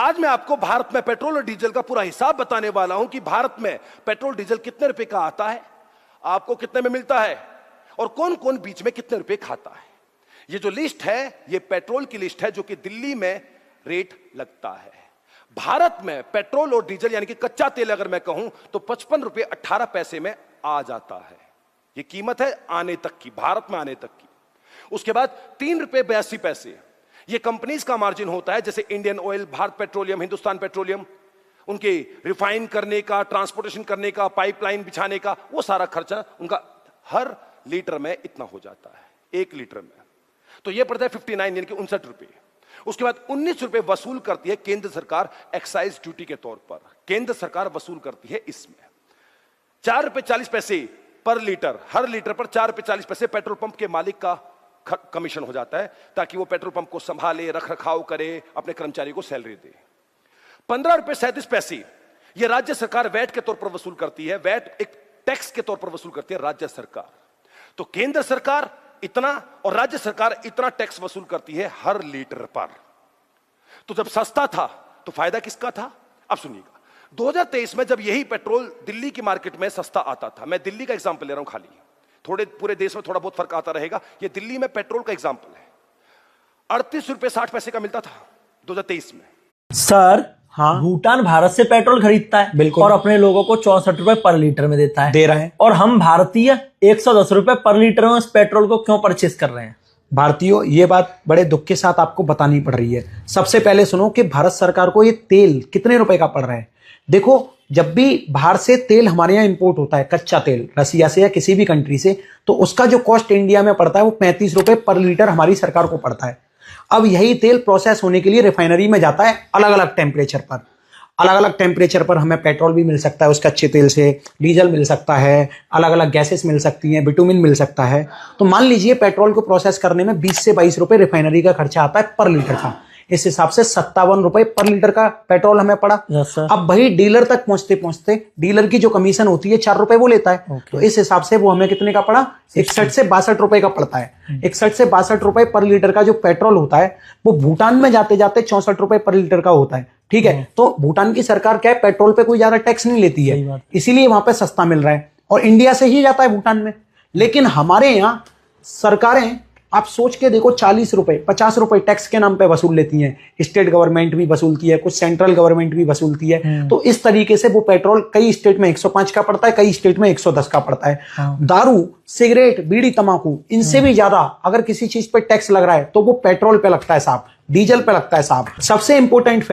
आज मैं आपको भारत में पेट्रोल और डीजल का पूरा हिसाब बताने वाला हूं कि भारत में पेट्रोल डीजल कितने रुपए का आता है, आपको कितने में मिलता है और कौन कौन बीच में कितने रुपए खाता है। ये जो लिस्ट है ये पेट्रोल की लिस्ट है जो कि दिल्ली में रेट लगता है। भारत में पेट्रोल और डीजल यानी कि कच्चा तेल अगर मैं कहूं तो 55 रुपए 18 पैसे में आ जाता है। ये कीमत है आने तक की, भारत में आने तक की। उसके बाद 3 रुपए 82 पैसे ये कंपनीज का मार्जिन होता है, जैसे Indian oil, Bharat petroleum, Hindustan petroleum, उनके रिफाइन करने का, ट्रांसपोर्टेशन करने का, पाइपलाइन बिछाने का, वो सारा खर्चा उनका हर लीटर में इतना हो जाता है, 1 लीटर में। तो ये पड़ता है 59 यानी कि 59 रुपए। उसके बाद 19 रुपए वसूल करती है केंद्र सरकार एक्साइज ड्यूटी के तौर पर। केंद्र सरकार वसूल करती है इसमें 4 रुपए 40 पैसे पर लीटर, हर लीटर पर 4 रुपए 40 पैसे पेट्रोल पंप के मालिक का कमीशन हो जाता है, ताकि वो पेट्रोल पंप को संभाले, रख रखाव करे, अपने कर्मचारी को सैलरी दे। 15 रुपए 37 पैसे ये राज्य सरकार वैट के तौर पर वसूल करती है। वैट एक टैक्स के तौर पर वसूल करती है राज्य सरकार। तो केंद्र सरकार इतना और राज्य सरकार इतना टैक्स वसूल करती है हर लीटर पर। तो जब सस्ता था तो फायदा किसका था? अब सुनिएगा, 2023 में जब यही पेट्रोल दिल्ली की मार्केट में सस्ता आता था, मैं दिल्ली का एग्जांपल ले रहा हूं खाली, थोड़े पूरे देश में थोड़ा बहुत फर्क आता रहेगा, ये दिल्ली में पेट्रोल का एग्जांपल है। 38 रुपए 60 पैसे का मिलता था 2023 में। सर हाँ, भूटान भारत से पेट्रोल खरीदता है बिल्कुल, और अपने लोगों को 64 रुपए पर लीटर में देता है, दे रहा है। और हम भारतीय 110 रुपए पर लीटर में उस पेट्रोल को क्यों परचेस कर रहे हैं? भारतीयों, ये बात बड़े दुख के साथ आपको बतानी पड़ रही है। सबसे पहले सुनो कि भारत सरकार को ये तेल कितने रुपए का पड़ रहा है। देखो, जब भी बाहर से तेल हमारे यहाँ इंपोर्ट होता है, कच्चा तेल रसिया से या किसी भी कंट्री से, तो उसका जो कॉस्ट इंडिया में पड़ता है वो 35 रुपए पर लीटर हमारी सरकार को पड़ता है। अब यही तेल प्रोसेस होने के लिए रिफाइनरी में जाता है अलग अलग टेम्परेचर पर। अलग अलग टेम्परेचर पर हमें पेट्रोल भी मिल सकता है उसके अच्छे तेल से, डीजल मिल सकता है, अलग अलग गैसेस मिल सकती हैं, बिटुमिन मिल सकता है। तो मान लीजिए पेट्रोल को प्रोसेस करने में 20 से 22 रुपए रिफाइनरी का खर्चा आता है पर लीटर का। इस हिसाब से 57 रुपए पर लीटर का पेट्रोल हमें पड़ा। अब वही डीलर तक पहुंचते पहुंचते डीलर की जो कमीशन होती है 4 रुपए वो लेता है। तो इस हिसाब से वो हमें कितने का पड़ा? 61 से 62 रुपए का पड़ता है। 61 से 62 रुपए पर लीटर का जो पेट्रोल होता है वो भूटान में जाते जाते 64 रुपए पर लीटर का होता है। ठीक है, तो भूटान की सरकार क्या है, पेट्रोल पे कोई ज्यादा टैक्स नहीं लेती है, इसीलिए वहां पे सस्ता मिल रहा है और इंडिया से ही जाता है भूटान में। लेकिन हमारे यहाँ सरकारें, आप सोच के देखो, 40 रुपए 50 रुपए टैक्स के नाम पे वसूल लेती हैं। स्टेट गवर्नमेंट भी वसूलती है, कुछ सेंट्रल गवर्नमेंट भी वसूलती है। तो इस तरीके से वो पेट्रोल कई स्टेट में 105 का पड़ता है, कई स्टेट में 110 का पड़ता है। दारू, सिगरेट, बीड़ी, तंबाकू, इनसे भी ज्यादा अगर किसी चीज पे टैक्स लग रहा है तो वो पेट्रोल पे लगता है साहब, डीजल पे लगता है साहब। सबसे इंपॉर्टेंट